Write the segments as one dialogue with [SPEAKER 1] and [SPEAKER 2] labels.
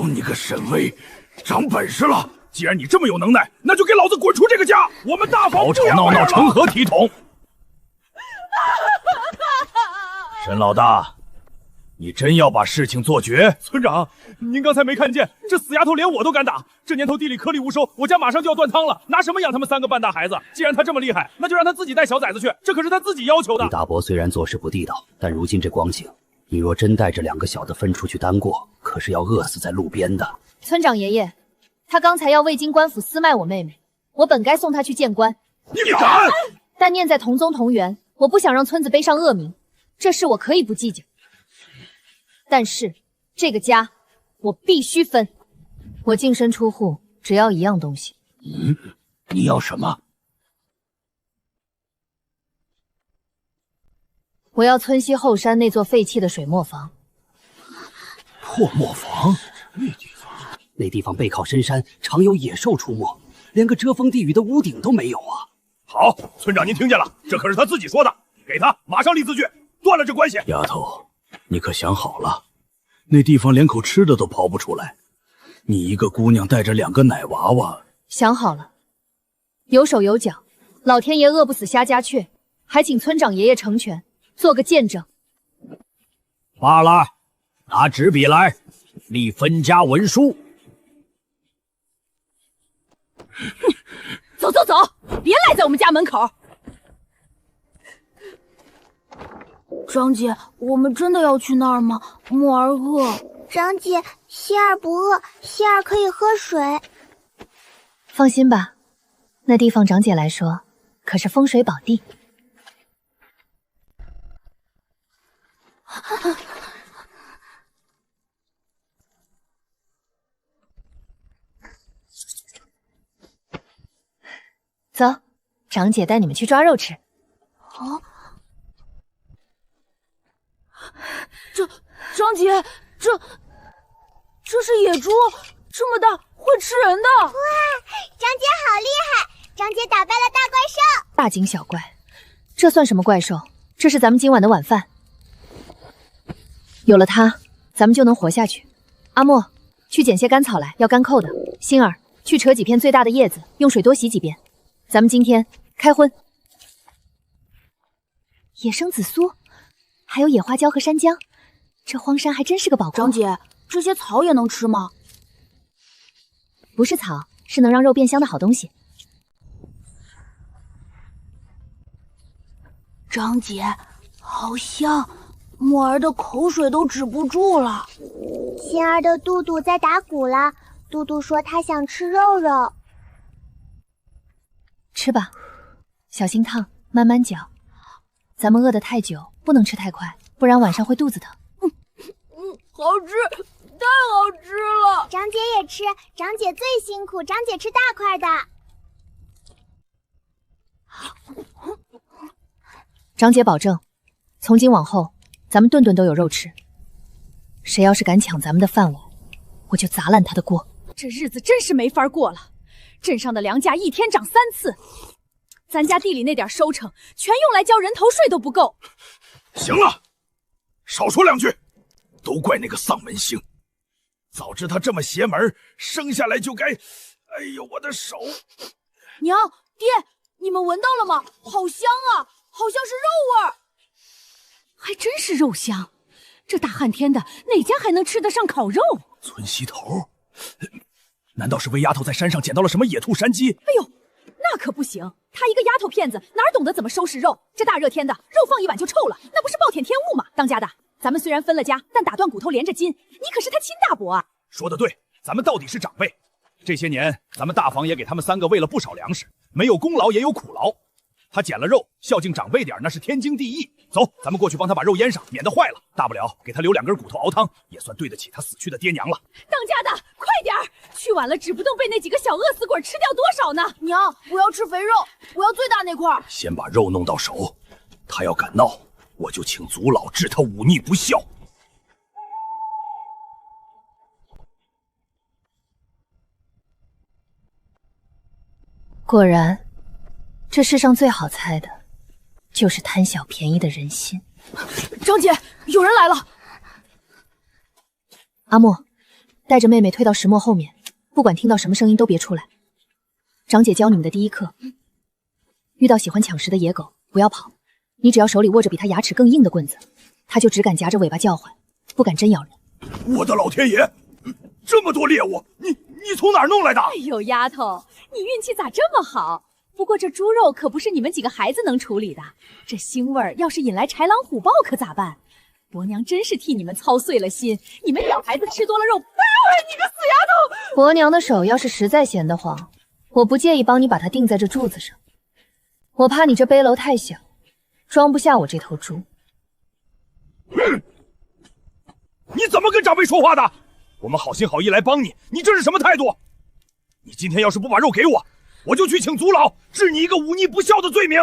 [SPEAKER 1] 好你个沈巍，长本事了！既然你这么有能耐，那就给老子滚出这个家！我们大房
[SPEAKER 2] 吵吵闹闹成何体统？沈老大，你真要把事情做绝？
[SPEAKER 3] 村长，您刚才没看见，这死丫头连我都敢打。这年头地里颗粒无收，我家马上就要断汤了，拿什么养他们3个半大孩子？既然他这么厉害，那就让他自己带小崽子去，这可是他自己要求的。
[SPEAKER 4] 李大伯虽然做事不地道，但如今这光景，你若真带着2个小子分出去单过，可是要饿死在路边的。
[SPEAKER 5] 村长爷爷，他刚才要未经官府私卖我妹妹，我本该送他去见官。
[SPEAKER 1] 你敢！
[SPEAKER 5] 但念在同宗同源，我不想让村子背上恶名，这事我可以不计较。但是这个家我必须分，我净身出户只要1样东西。
[SPEAKER 4] 你要什么？
[SPEAKER 5] 我要村西后山那座废弃的水磨坊。
[SPEAKER 4] 破磨坊？那地方背靠深山，常有野兽出没，连个遮风避雨的屋顶都没有啊！
[SPEAKER 1] 好，村长您听见了，这可是他自己说的，给他马上立字据，断了这关系。
[SPEAKER 2] 丫头，你可想好了？那地方连口吃的都刨不出来，你一个姑娘带着2个奶娃娃。
[SPEAKER 5] 想好了，有手有脚，老天爷饿不死瞎家雀，还请村长爷爷成全，做个见证。
[SPEAKER 2] 罢了，拿纸笔来，立分家文书。
[SPEAKER 5] 走走走，别赖在我们家门口。
[SPEAKER 6] 张姐，我们真的要去那儿吗？木儿饿。
[SPEAKER 7] 张姐，希儿不饿，希儿可以喝水。
[SPEAKER 5] 放心吧，那地方长姐来说可是风水宝地。走，长姐带你们去抓肉吃。
[SPEAKER 6] 啊！张姐，这是野猪，这么大，会吃人的。
[SPEAKER 7] 哇，张姐好厉害！张姐打败了大怪兽。
[SPEAKER 5] 大惊小怪，这算什么怪兽？这是咱们今晚的晚饭。有了它，咱们就能活下去。阿莫，去捡些干草来，要干扣的。星儿，去扯几片最大的叶子，用水多洗几遍。咱们今天开荤。野生紫苏，还有野花椒和山姜，这荒山还真是个宝库。
[SPEAKER 6] 张姐，这些草也能吃吗？
[SPEAKER 5] 不是草，是能让肉变香的好东西。
[SPEAKER 6] 张姐，好香，木儿的口水都止不住了。
[SPEAKER 7] 星儿的肚肚在打鼓了，肚肚说他想吃肉肉。
[SPEAKER 5] 吃吧，小心烫，慢慢嚼。咱们饿得太久，不能吃太快，不然晚上会肚子疼。
[SPEAKER 6] 好吃，太好吃了。
[SPEAKER 7] 张姐也吃，张姐最辛苦，张姐吃大块的。
[SPEAKER 5] 张姐保证，从今往后，咱们顿顿都有肉吃。谁要是敢抢咱们的饭碗，我就砸烂他的锅。
[SPEAKER 8] 这日子真是没法过了，镇上的粮价1天涨3次，咱家地里那点收成全用来交人头税都不够。
[SPEAKER 1] 行了，少说2句，都怪那个丧门星。早知他这么邪门，生下来就该……哎呦，我的手！
[SPEAKER 6] 娘，爹，你们闻到了吗？好香啊，好像是肉味儿。
[SPEAKER 8] 还真是肉香，这大旱天的，哪家还能吃得上烤肉？
[SPEAKER 2] 村西头，难道是魏丫头在山上捡到了什么野兔山鸡？
[SPEAKER 8] 哎呦，那可不行，她一个丫头片子，哪懂得怎么收拾肉？这大热天的，肉放一晚就臭了，那不是暴殄天物吗？当家的，咱们虽然分了家，但打断骨头连着筋，你可是他亲大伯啊！
[SPEAKER 1] 说得对，咱们到底是长辈。这些年，咱们大房也给他们3个喂了不少粮食，没有功劳也有苦劳。他捡了肉，孝敬长辈点那是天经地义。走，咱们过去帮他把肉腌上，免得坏了。大不了给他留2根骨头熬汤，也算对得起他死去的爹娘了。
[SPEAKER 8] 当家的，快点儿！去晚了，指不定被那几个小饿死鬼吃掉多少呢！
[SPEAKER 6] 娘，我要吃肥肉，我要最大那块。
[SPEAKER 2] 先把肉弄到手，他要敢闹，我就请族老治他忤逆不孝。
[SPEAKER 5] 果然，这世上最好猜的，就是贪小便宜的人心。
[SPEAKER 6] 张姐，有人来了！
[SPEAKER 5] 阿莫，带着妹妹退到石磨后面，不管听到什么声音都别出来。长姐教你们的第一课：遇到喜欢抢食的野狗，不要跑，你只要手里握着比它牙齿更硬的棍子，它就只敢夹着尾巴叫唤，不敢真咬人。
[SPEAKER 1] 我的老天爷，这么多猎物，你从哪儿弄来的？
[SPEAKER 8] 哎呦，丫头，你运气咋这么好？不过这猪肉可不是你们几个孩子能处理的，这腥味儿要是引来豺狼虎豹可咋办？伯娘真是替你们操碎了心，你们小孩子吃多了肉，你个死丫头！
[SPEAKER 5] 伯娘的手要是实在闲得慌，我不介意帮你把它钉在这柱子上。我怕你这背篓太小，装不下我这头猪。
[SPEAKER 1] 你怎么跟长辈说话的？我们好心好意来帮你，你这是什么态度？你今天要是不把肉给我，我就去请族老，治你一个忤逆不孝的罪名。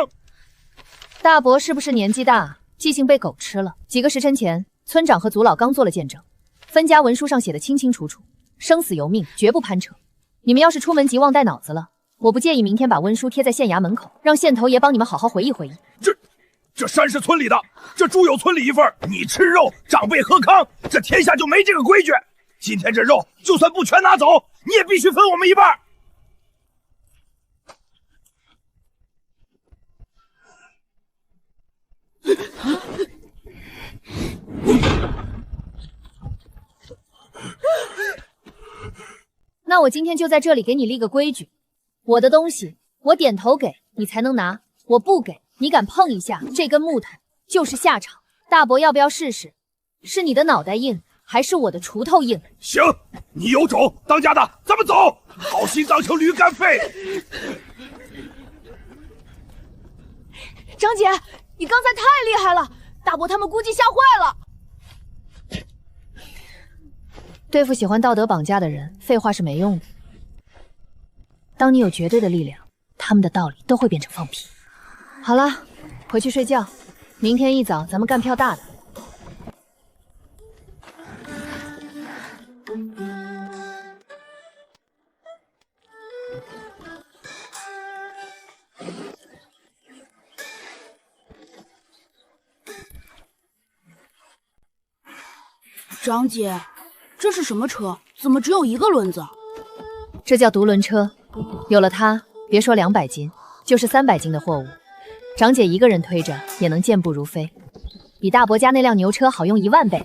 [SPEAKER 5] 大伯是不是年纪大，记性被狗吃了？几个时辰前，村长和族老刚做了见证，分家文书上写的清清楚楚，生死由命，绝不攀扯。你们要是出门急忘带脑子了，我不介意明天把文书贴在县衙门口，让县头爷帮你们好好回忆回忆。
[SPEAKER 1] 这山是村里的，这猪有村里一份，你吃肉，长辈喝糠，这天下就没这个规矩。今天这肉就算不全拿走，你也必须分我们一半。
[SPEAKER 5] 那我今天就在这里给你立个规矩，我的东西我点头给你才能拿，我不给你敢碰一下这根木头就是下场。大伯要不要试试？是你的脑袋硬还是我的锄头硬？
[SPEAKER 1] 行，你有种，当家的咱们走，好心脏成驴肝肺。
[SPEAKER 6] 张姐，你刚才太厉害了，大伯他们估计吓坏了。
[SPEAKER 5] 对付喜欢道德绑架的人，废话是没用的。当你有绝对的力量，他们的道理都会变成放屁。好了，回去睡觉，明天一早咱们干票大的。
[SPEAKER 6] 张姐，这是什么车？怎么只有一个轮子？
[SPEAKER 5] 这叫独轮车，有了它，别说200斤，就是300斤的货物，长姐一个人推着也能健步如飞，比大伯家那辆牛车好用10000倍。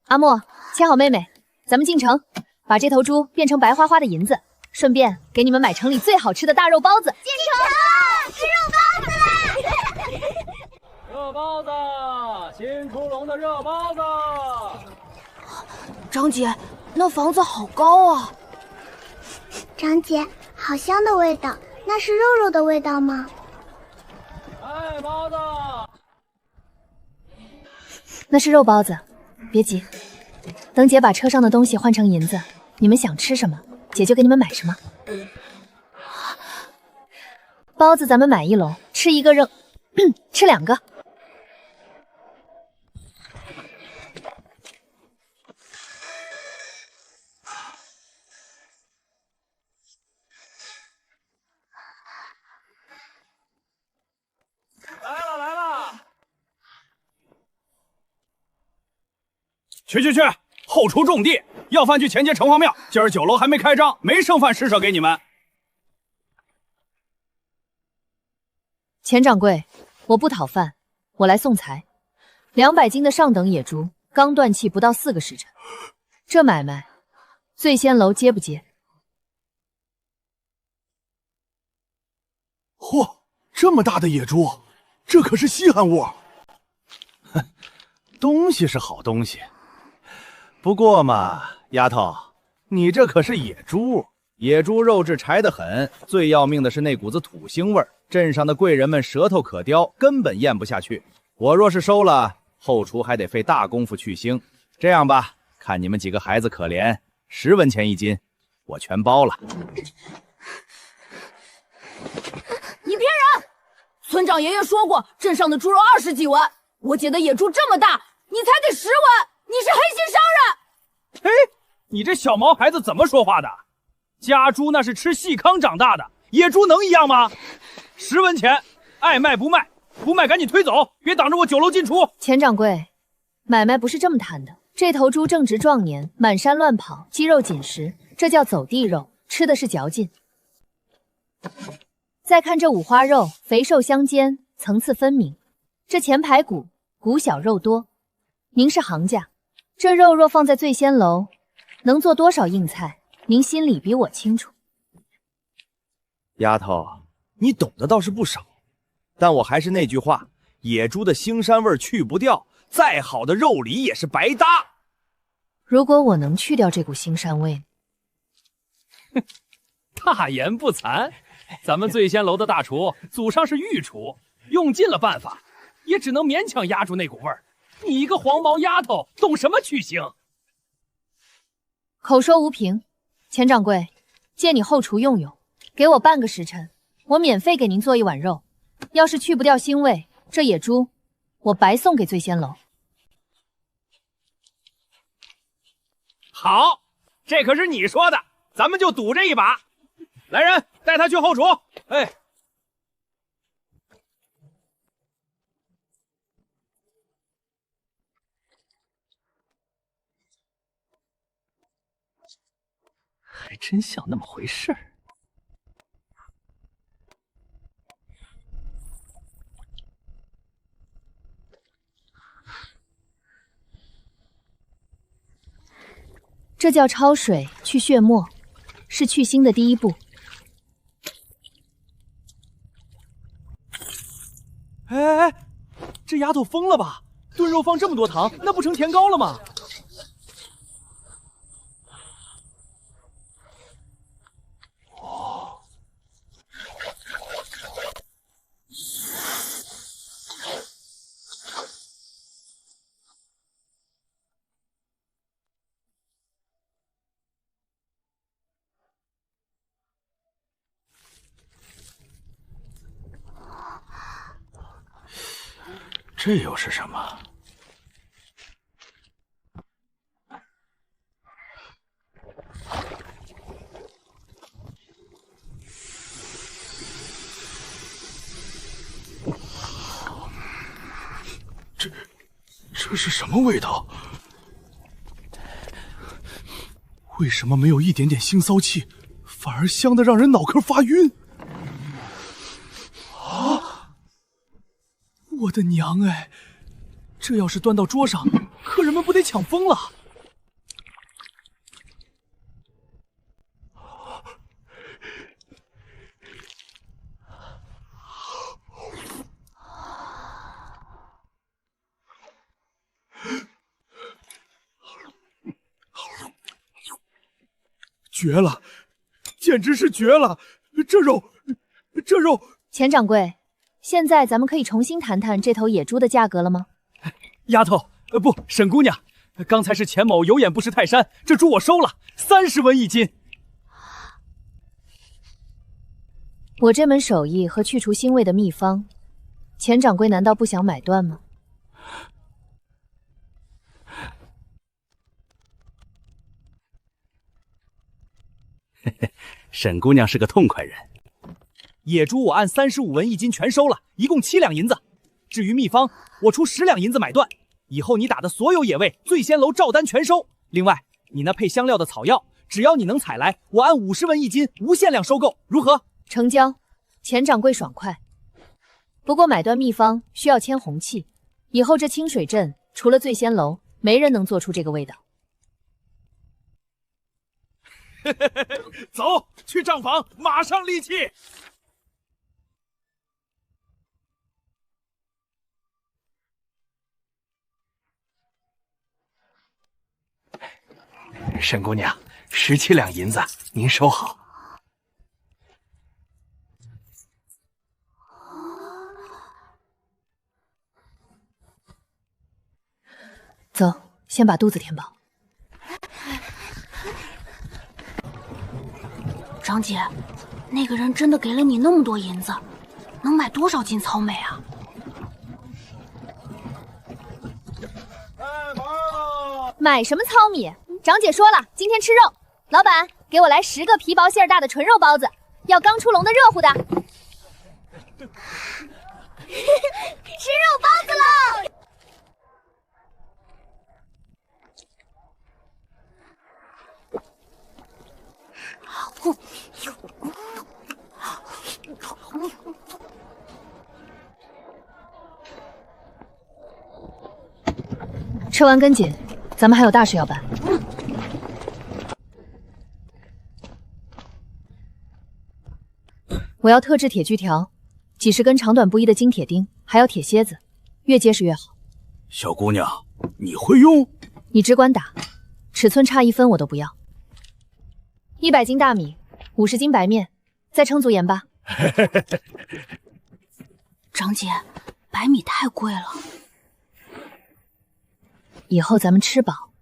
[SPEAKER 5] 阿莫，牵好妹妹，咱们进城，把这头猪变成白花花的银子，顺便给你们买城里最好吃的大肉包子。
[SPEAKER 7] 进城，吃肉包子啦！
[SPEAKER 3] 热包子，新出笼的热包子。
[SPEAKER 6] 张姐，那房子好高啊！
[SPEAKER 7] 张姐，好香的味道，那是肉肉的味道吗？
[SPEAKER 3] 哎，包子，
[SPEAKER 5] 那是肉包子，别急，等姐把车上的东西换成银子，你们想吃什么，姐就给你们买什么。包子咱们买1笼，吃1个扔，吃2个。
[SPEAKER 3] 来了！去，后厨种地，要饭去前街城隍庙。今儿酒楼还没开张，没剩饭施舍给你们。
[SPEAKER 5] 钱掌柜，我不讨饭，我来送财。200斤的上等野猪，刚断气不到4个时辰，这买卖，醉仙楼接不接？
[SPEAKER 2] 嚯，这么大的野猪，这可是稀罕物。
[SPEAKER 9] 东西是好东西，不过嘛，丫头，你这可是野猪，野猪肉质柴得很，最要命的是那股子土腥味儿，镇上的贵人们舌头可刁，根本咽不下去。我若是收了，后厨还得费大功夫去腥。这样吧，看你们几个孩子可怜，10文钱1斤，我全包了。
[SPEAKER 6] 你骗人！村长爷爷说过，镇上的猪肉20几文，我姐的野猪这么大，你才给10文，你是黑心商人！
[SPEAKER 3] 嘿，你这小毛孩子怎么说话的？家猪那是吃细糠长大的，野猪能一样吗？10文钱，爱卖不卖，不卖赶紧推走，别挡着我酒楼进厨。
[SPEAKER 5] 钱掌柜，买卖不是这么谈的，这头猪正值壮年，满山乱跑，肌肉紧实，这叫走地肉，吃的是嚼劲。再看这五花肉，肥瘦相间，层次分明。这前排骨，骨小肉多，您是行家，这肉若放在醉仙楼，能做多少硬菜？您心里比我清楚。
[SPEAKER 9] 丫头，你懂得倒是不少，但我还是那句话，野猪的腥膻味去不掉，再好的肉里也是白搭。
[SPEAKER 5] 如果我能去掉这股腥膻味，
[SPEAKER 3] 大言不惭，咱们醉仙楼的大厨祖上是御厨，用尽了办法，也只能勉强压住那股味儿。你一个黄毛丫头，懂什么去腥？
[SPEAKER 5] 口说无凭，钱掌柜，借你后厨用用，给我半个时辰，我免费给您做一碗肉。要是去不掉腥味，这野猪我白送给醉仙楼。
[SPEAKER 3] 好，这可是你说的，咱们就赌这一把。来人，带他去后厨。哎，还真像那么回事儿。
[SPEAKER 5] 这叫焯水去血沫，是去腥的第一步。
[SPEAKER 3] 哎，这丫头疯了吧？炖肉放这么多糖，那不成甜糕了吗？
[SPEAKER 2] 这又是什么？这是什么味道？
[SPEAKER 3] 为什么没有一点点腥骚气，反而香得让人脑壳发晕？我的娘哎！这要是端到桌上，客人们不得抢疯了？绝了，简直是绝了！这肉，
[SPEAKER 5] 钱掌柜，现在咱们可以重新谈谈这头野猪的价格了吗？
[SPEAKER 3] 丫头，不，沈姑娘，刚才是钱某有眼不识泰山，这猪我收了，30文一斤。
[SPEAKER 5] 我这门手艺和去除腥味的秘方，钱掌柜难道不想买断吗？
[SPEAKER 2] 沈姑娘是个痛快人。
[SPEAKER 3] 野猪我按35文一斤全收了，一共7两银子。至于秘方，我出10两银子买断。以后你打的所有野味，醉仙楼照单全收。另外，你那配香料的草药，只要你能采来，我按50文一斤，无限量收购，如何？
[SPEAKER 5] 成交。钱掌柜爽快。不过买断秘方需要签红契，以后这清水镇除了醉仙楼，没人能做出这个味道。
[SPEAKER 3] 走，去账房，马上立气。
[SPEAKER 10] 沈姑娘，17两银子，您收好。
[SPEAKER 5] 走，先把肚子填饱。
[SPEAKER 6] 张姐，那个人真的给了你那么多银子，能买多少斤糙米啊？
[SPEAKER 5] 买什么糙米？长姐说了，今天吃肉。老板，给我来10个皮薄馅大的纯肉包子，要刚出笼的热乎的。
[SPEAKER 7] 吃肉包子喽！
[SPEAKER 5] 吃完跟紧，咱们还有大事要办。我要特制铁锯条，几十根长短不一的金铁钉，还要铁楔子，越结实越好。
[SPEAKER 2] 小姑娘，你会用？
[SPEAKER 5] 你只管打，尺寸差1分我都不要。100斤大米，50斤白面，再称足盐吧。
[SPEAKER 6] 张姐，白米太贵了。
[SPEAKER 5] 以后咱们吃饱，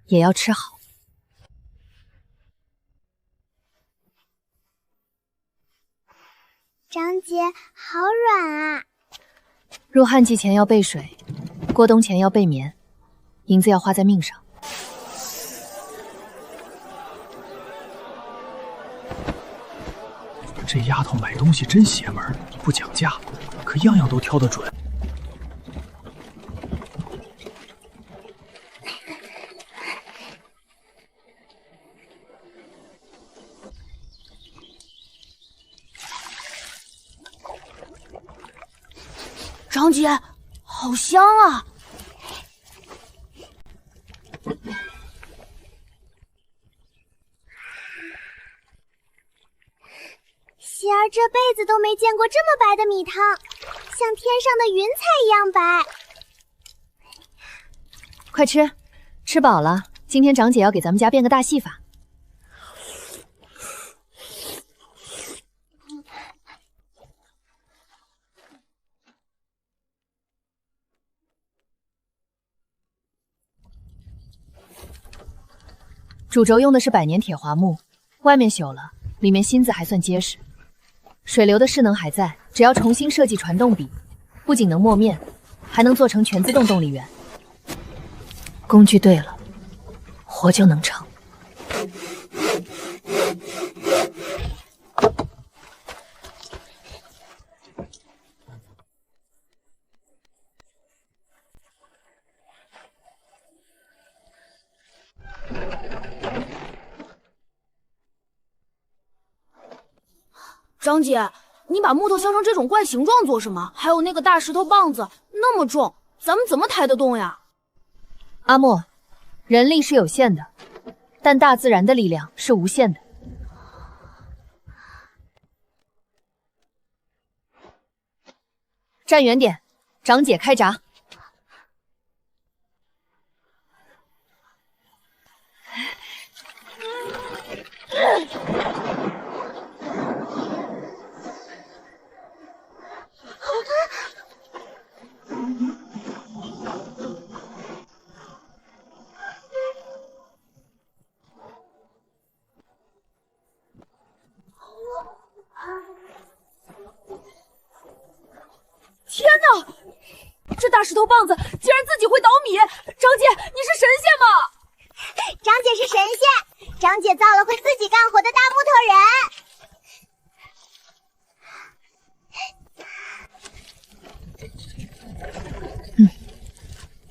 [SPEAKER 5] 也要吃好。
[SPEAKER 7] 张姐，好软啊！
[SPEAKER 5] 入旱季前要备水，过冬前要备棉，银子要花在命上。
[SPEAKER 1] 这丫头买东西真邪门，不讲价，可样样都挑得准。
[SPEAKER 6] 张姐，好香啊！
[SPEAKER 7] 喜儿这辈子都没见过这么白的米汤，像天上的云彩一样白。
[SPEAKER 5] 快吃，吃饱了，今天长姐要给咱们家变个大戏法。主轴用的是100年铁华木，外面朽了，里面芯子还算结实，水流的势能还在，只要重新设计传动比，不仅能磨面，还能做成全自动动力源。工具对了，活就能成。
[SPEAKER 6] 张姐，你把木头削成这种怪形状做什么？还有那个大石头棒子那么重，咱们怎么抬得动呀？
[SPEAKER 5] 阿莫，人力是有限的，但大自然的力量是无限的。站远点，长姐开闸。
[SPEAKER 6] 天哪！这大石头棒子竟然自己会倒米！张姐，你是神仙吗？
[SPEAKER 7] 张姐是神仙，张姐造了会自己干活的大
[SPEAKER 5] 木头人。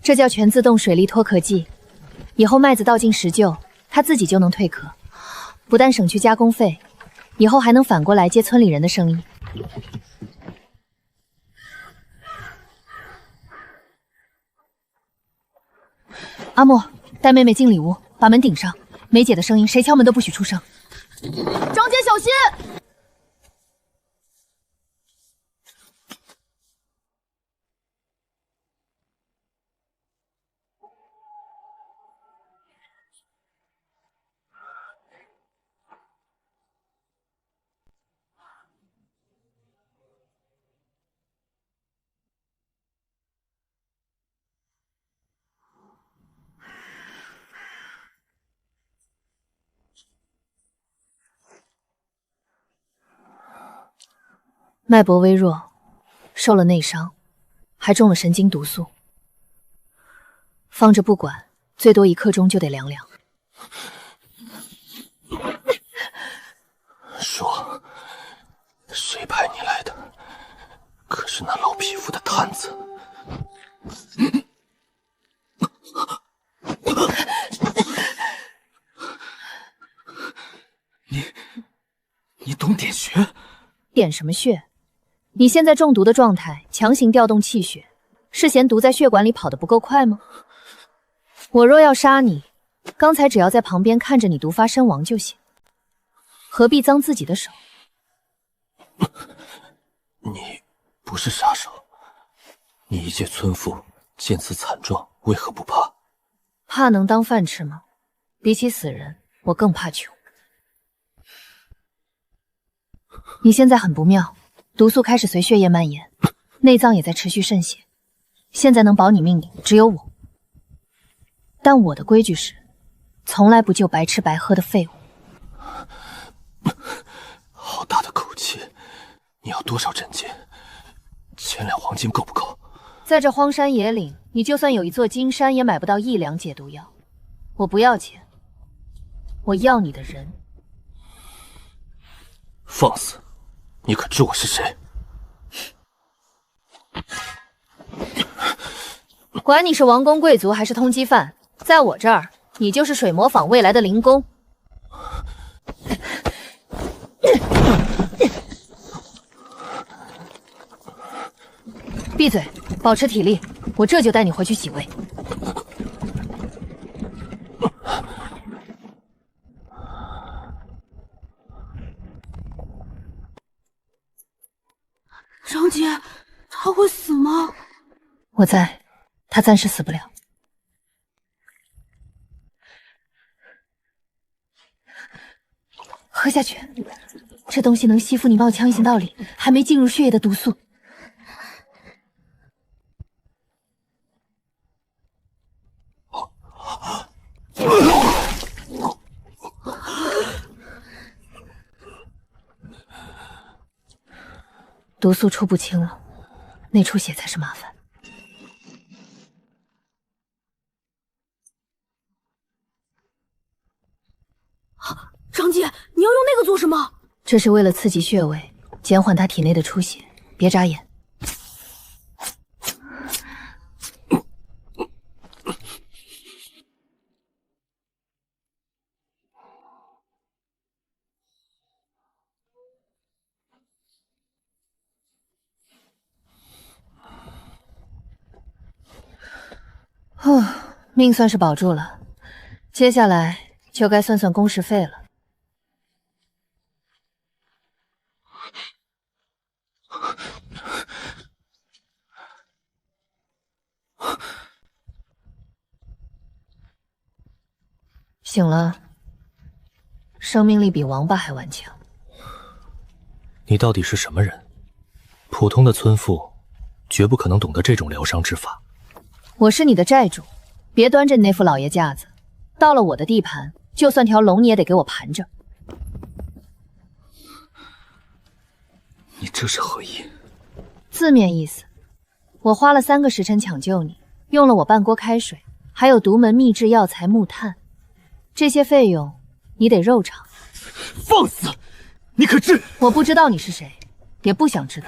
[SPEAKER 5] 这叫全自动水力脱壳机，以后麦子倒进石臼，它自己就能蜕壳，不但省去加工费，以后还能反过来接村里人的生意。阿莫，带妹妹进里屋，把门顶上。梅姐的声音，谁敲门都不许出声。
[SPEAKER 6] 张姐小心！
[SPEAKER 5] 脉搏微弱，受了内伤，还中了神经毒素。放着不管，最多1刻钟就得凉凉。
[SPEAKER 10] 说，谁派你来的？可是那老匹夫的探子。中点穴？
[SPEAKER 5] 点什么穴？你现在中毒的状态，强行调动气血，是嫌毒在血管里跑得不够快吗？我若要杀你，刚才只要在旁边看着你毒发身亡就行，何必脏自己的手？
[SPEAKER 10] 你不是杀手，你一介村妇，见此惨状，为何不怕？
[SPEAKER 5] 怕能当饭吃吗？比起死人，我更怕穷。你现在很不妙，毒素开始随血液蔓延，内脏也在持续渗血。现在能保你命的只有我，但我的规矩是，从来不救白吃白喝的废物。
[SPEAKER 10] 好大的口气！你要多少真金？1000两黄金够不够？
[SPEAKER 5] 在这荒山野岭，你就算有一座金山，也买不到1两解毒药。我不要钱，我要你的人。
[SPEAKER 10] 放肆！你可知我是谁？
[SPEAKER 5] 管你是王公贵族还是通缉犯，在我这儿，你就是水磨坊未来的灵公。闭嘴，保持体力，我这就带你回去洗胃。
[SPEAKER 6] 张姐，他会死吗？
[SPEAKER 5] 我在，他暂时死不了。喝下去，这东西能吸附你冒腔一行道里还没进入血液的毒素。毒素出不清了，内出血才是麻烦。
[SPEAKER 6] 张姐，你要用那个做什么？
[SPEAKER 5] 这是为了刺激穴位，减缓他体内的出血。别眨眼。命算是保住了，接下来就该算算工时费了。醒了，生命力比王八还顽强。
[SPEAKER 10] 你到底是什么人？普通的村妇绝不可能懂得这种疗伤之法。
[SPEAKER 5] 我是你的债主，别端着你那副老爷架子。到了我的地盘，就算条龙你也得给我盘着。
[SPEAKER 10] 你这是何意？
[SPEAKER 5] 字面意思，我花了3个时辰抢救你，用了我半锅开水，还有独门秘制药材木炭，这些费用你得肉偿。
[SPEAKER 2] 放肆！你可知？
[SPEAKER 5] 我不知道你是谁，也不想知道。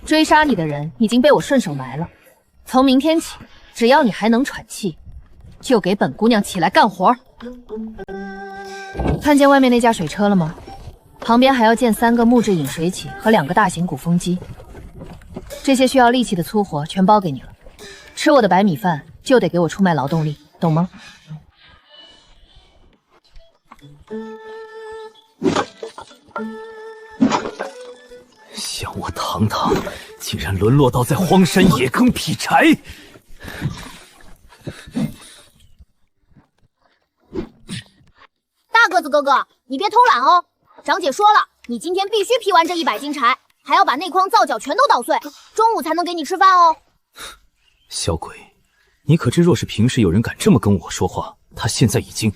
[SPEAKER 5] 追杀你的人已经被我顺手埋了。从明天起，只要你还能喘气，就给本姑娘起来干活。看见外面那架水车了吗？旁边还要建3个木质引水起和2个大型鼓风机。这些需要力气的粗活全包给你了。吃我的白米饭就得给我出卖劳动力，懂吗？
[SPEAKER 2] 想我堂堂，竟然沦落到在荒山野坑劈柴！
[SPEAKER 7] 大个子哥哥，你别偷懒哦！长姐说了，你今天必须劈完这100斤柴，还要把内筐皂角全都捣碎，中午才能给你吃饭哦。
[SPEAKER 2] 小鬼，你可知若是平时有人敢这么跟我说话，他现在已经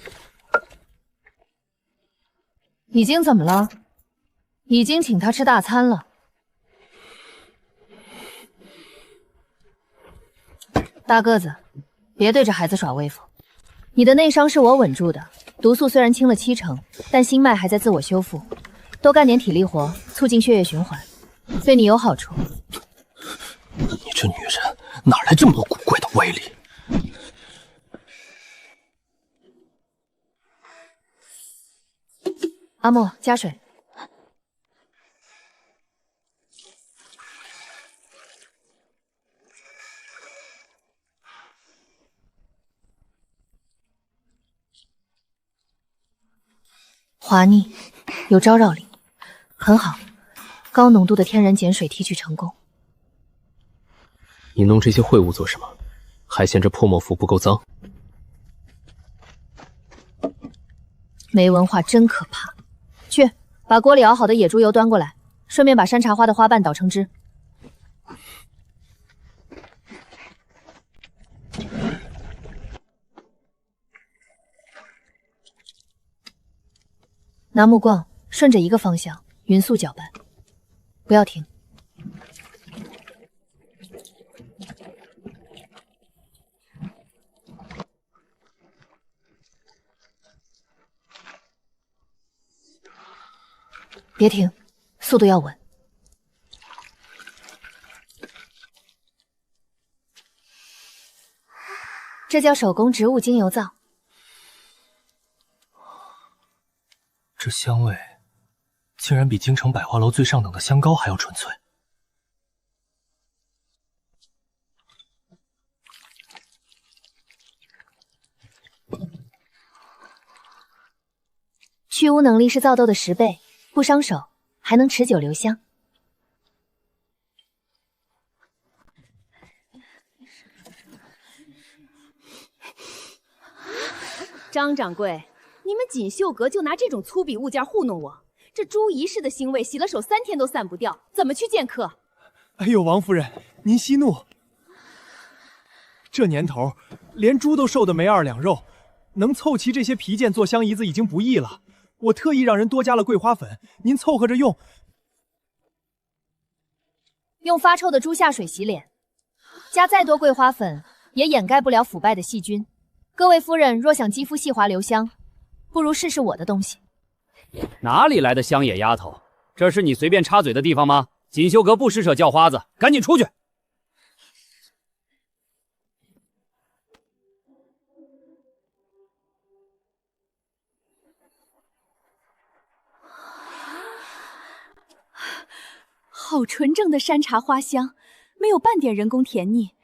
[SPEAKER 5] 怎么了？已经请他吃大餐了。大个子，别对着孩子耍威风。你的内伤是我稳住的，毒素虽然清了70%，但心脉还在自我修复。多干点体力活，促进血液循环，对你有好处。
[SPEAKER 10] 你这女人哪来这么多古怪的歪理？
[SPEAKER 5] 阿莫，加水。滑腻，有招绕力，很好。高浓度的天然碱水提取成功。
[SPEAKER 10] 你弄这些秽物做什么？还嫌这破墨符不够脏？
[SPEAKER 5] 没文化真可怕。去，把锅里熬好的野猪油端过来，顺便把山茶花的花瓣捣成汁。拿木棍顺着一个方向匀速搅拌，不要停。别停，速度要稳。这叫手工植物精油皂。
[SPEAKER 10] 这香味竟然比京城百花楼最上等的香膏还要纯粹。
[SPEAKER 5] 去污能力是皂豆的10倍，不伤手，还能持久留香。
[SPEAKER 8] 张掌柜，你们锦绣阁就拿这种粗鄙物件糊弄我，这猪一世的腥味，洗了手3天都散不掉，怎么去见客？
[SPEAKER 3] 哎呦，王夫人，您息怒。这年头，连猪都瘦得没2两肉，能凑齐这些皮件做香姨子已经不易了。我特意让人多加了桂花粉，您凑合着用。
[SPEAKER 5] 用发臭的猪下水洗脸，加再多桂花粉也掩盖不了腐败的细菌。各位夫人若想肌肤细滑留香，不如试试我的东西。
[SPEAKER 11] 哪里来的乡野丫头？这是你随便插嘴的地方吗？锦绣阁不施舍叫花子，赶紧出去！
[SPEAKER 8] 好纯正的山茶花香，没有半点人工甜腻。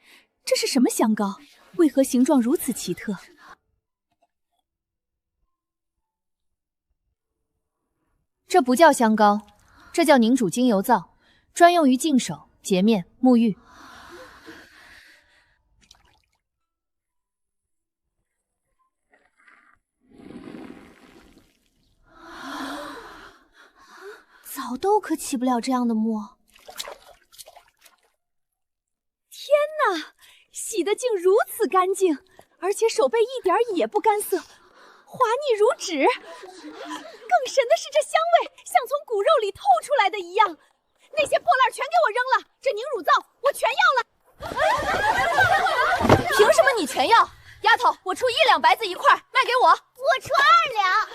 [SPEAKER 8] 这是什么香膏？为何形状如此奇特？
[SPEAKER 5] 这不叫香膏，这叫凝煮精油皂，专用于净手、洁面、沐浴。
[SPEAKER 7] 早豆可起不了这样的沫。
[SPEAKER 8] 天哪，洗得竟如此干净，而且手背一点也不干涩，滑腻如纸。更神的是，这香味像从骨肉里透出来的一样。那些破烂全给我扔了，这凝乳皂我全要了。
[SPEAKER 6] 凭什么你全要？丫头，我出1两白子一块，卖给我。
[SPEAKER 7] 我出2两。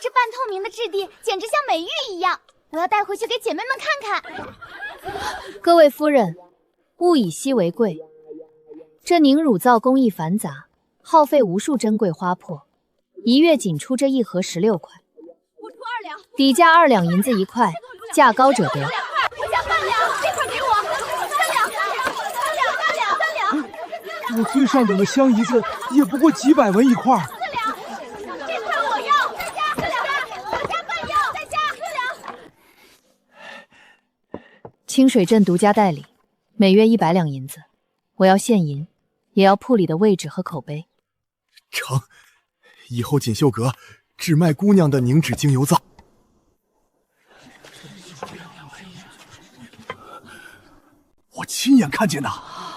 [SPEAKER 7] 这半透明的质地简直像美玉一样，我要带回去给姐妹们看看。
[SPEAKER 5] 各位夫人，物以稀为贵，这凝乳皂工艺繁杂，耗费无数珍贵花粕，1月仅出这1盒16块，
[SPEAKER 6] 我出2两，
[SPEAKER 5] 底价2两银子1块，价高者得。
[SPEAKER 6] 我加半两，这块给我3两，3两。
[SPEAKER 3] 我最上等的香姨子也不过几百文一块。
[SPEAKER 6] 4两，这块我要，再加4两，我加半要，再加4
[SPEAKER 5] 两。清水镇独家代理，每月100两银子，我要现银，也要铺里的位置和口碑。
[SPEAKER 12] 成，以后锦绣阁只卖姑娘的凝脂精油皂。
[SPEAKER 1] 我亲眼看见的，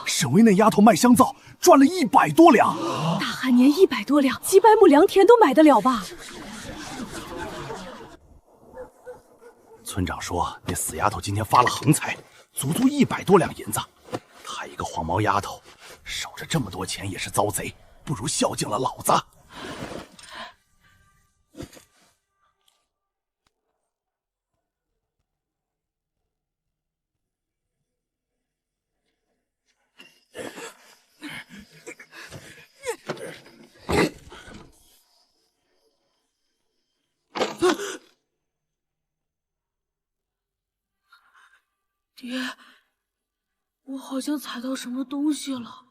[SPEAKER 1] 沈巍那丫头卖香皂赚了100多两。
[SPEAKER 8] 大旱年100多两，几百亩良田都买得了吧？
[SPEAKER 1] 村长说那死丫头今天发了横财，足足100多两银子。她一个黄毛丫头，守着这么多钱也是遭贼，不如孝敬了老子。
[SPEAKER 13] 爹，我好像踩到什么东西了。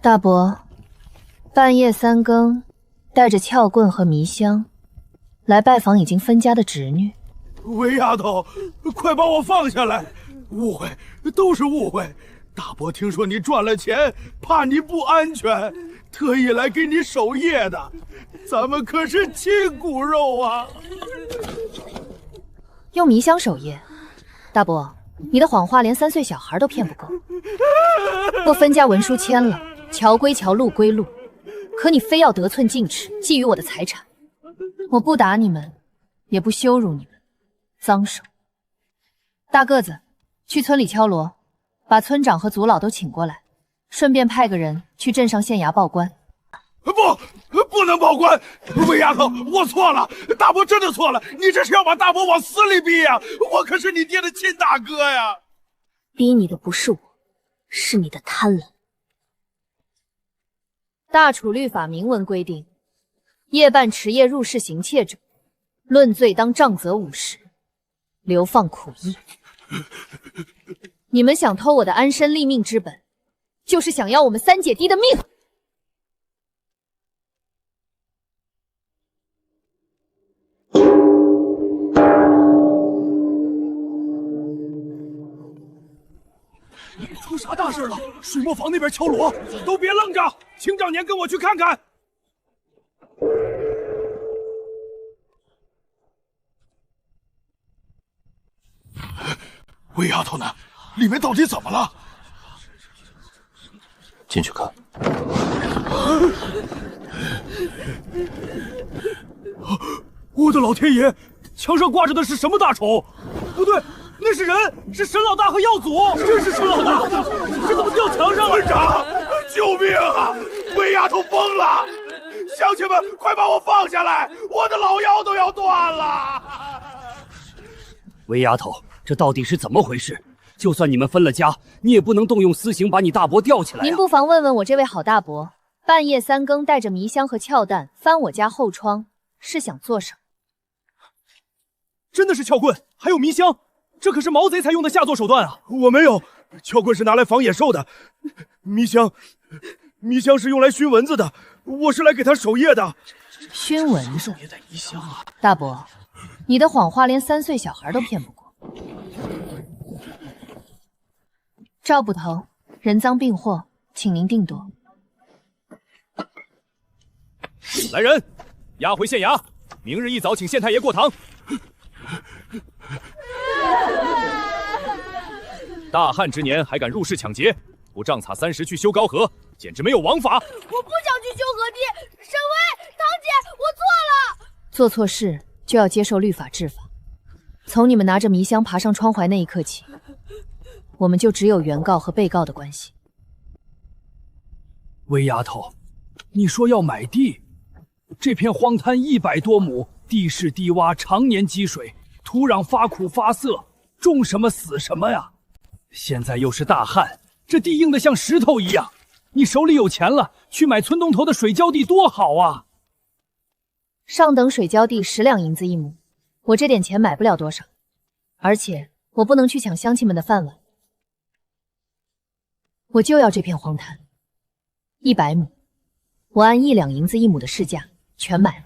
[SPEAKER 5] 大伯，半夜3更，带着撬棍和迷香来拜访已经分家的侄女。
[SPEAKER 2] 韦丫头，快把我放下来！误会，都是误会。大伯听说你赚了钱，怕你不安全，特意来给你守夜的。咱们可是亲骨肉啊！
[SPEAKER 5] 用迷香守夜，大伯，你的谎话连3岁小孩都骗不够。我分家文书签了，桥归桥，路归路，可你非要得寸进尺，觊觎我的财产。我不打你们，也不羞辱你们，脏手。大个子，去村里敲锣，把村长和族老都请过来，顺便派个人去镇上县衙报官。
[SPEAKER 2] 不能报官！韦丫头，我错了，大伯真的错了，你这是要把大伯往死里逼呀！我可是你爹的亲大哥呀！
[SPEAKER 7] 逼你的不是我，是你的贪婪。
[SPEAKER 5] 大楚律法明文规定，夜半迟夜入室行窃者，论罪当杖责50，流放苦役。你们想偷我的安身立命之本，就是想要我们3姐弟的命。
[SPEAKER 1] 出啥大事了？水磨坊那边敲锣，都别愣着！青兆年跟我去看看。
[SPEAKER 2] 韦丫头呢？里面到底怎么了？
[SPEAKER 10] 进去看。
[SPEAKER 1] 我的老天爷！墙上挂着的是什么大丑？不对，那是人，是沈老大和耀祖。真是沈老大，这怎么掉墙上了？
[SPEAKER 2] 村长，救命啊！韦丫头疯了！乡亲们，快把我放下来！我的老腰都要断了！
[SPEAKER 11] 韦丫头，这到底是怎么回事？就算你们分了家，你也不能动用私刑把你大伯吊起来啊！
[SPEAKER 5] 您不妨问问我这位好大伯，半夜3更带着迷香和撬弹翻我家后窗，是想做什么？
[SPEAKER 1] 真的是撬棍，还有迷香，这可是毛贼才用的下作手段啊！
[SPEAKER 2] 我没有，撬棍是拿来防野兽的，迷香是用来熏蚊子的，我是来给他守夜的。
[SPEAKER 5] 熏蚊子？大伯，你的谎话连3岁小孩都骗不过。赵捕头，人赃并获，请您定夺。
[SPEAKER 1] 来人，押回县衙，明日一早请县太爷过堂。大旱之年还敢入室抢劫，不杖擦30去修高河，简直没有王法！
[SPEAKER 6] 我不想去修河堤，沈巍，堂姐，我错了。
[SPEAKER 5] 做错事就要接受律法治罚。从你们拿着迷香爬上窗槐那一刻起，我们就只有原告和被告的关系。
[SPEAKER 2] 韦丫头，你说要买地，这片荒滩100多亩，地势低洼，常年积水，土壤发苦发涩，种什么死什么呀！现在又是大旱，这地硬得像石头一样。你手里有钱了，去买村东头的水浇地多好啊！
[SPEAKER 5] 上等水浇地10两银子1亩，我这点钱买不了多少，而且我不能去抢乡亲们的饭碗。我就要这片荒滩，100亩，我按1两银子1亩的市价全买了。